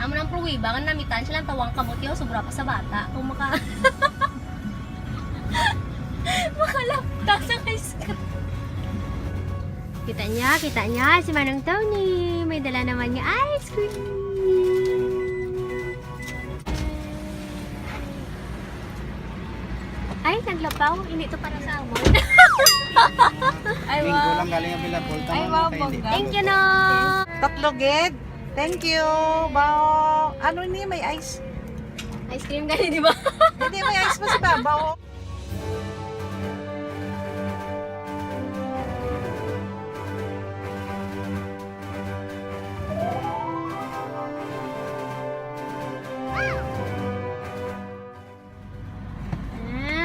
Amo nang pruwiba, nga namitan siya lang tawang kamutyo, sobra pa sa bata. Kung makalapta sa ice cream. Kita niya, si Manong Tony. May dala naman niya ice cream. Ay, naglapaw. Hindi ito para sa amon. Ay, Linggo lang galing ang Bilabol. Ay, wow, bongga. Thank you, no. Tatlo gid. Thank you. Bao. Ano ni may ice? Ice cream gani, di ba? Hindi may ice pa sa babaw.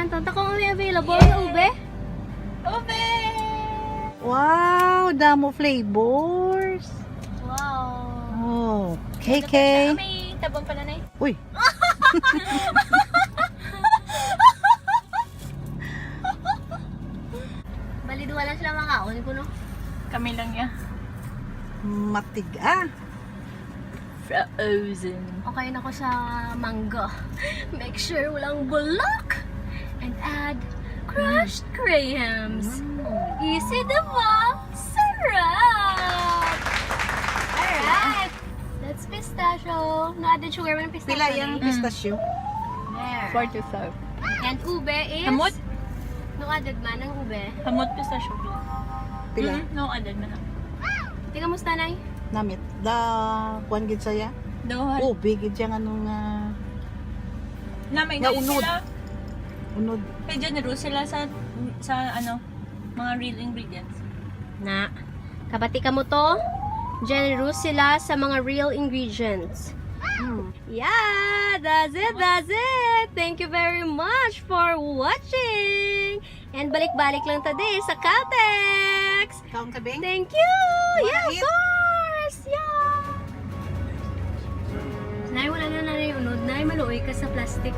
Tanta ko may available na ube. Ube! Wow, damo flavors. Wow. Oh, KK. May tabang pala na eh. Uy. Baliduwa lang sila makaon ko, no? Kami lang ya. Matiga. Frozen. Okay na ko sa mangga. Make sure walang bulok. And add crushed grahams. Easy diba? Sarap! Alright! That's pistachio. No added sugar man pistachio. Pila yung pistachio? There. 45. And ube is? Hamot? No added man ang ube. Hamot pistachio. Pila? No, added man na. Di kamusta, Nay? Namit. Da, kuan gid saya. Dohan. Oh, bigid yang anong Na may Na ganyan unod. sila. unod. May generous sila sa ano, mga real ingredients. Na. Kabati ka mo to? Generous sila sa mga real ingredients. Yeah, that's it. Thank you very much for watching. And balik-balik lang today sa Caltex. Kaon ka bing? Thank you. Yeah, of eat? course. Yeah. Nay, wala na yung unod. Nay, maluoy ka sa plastic.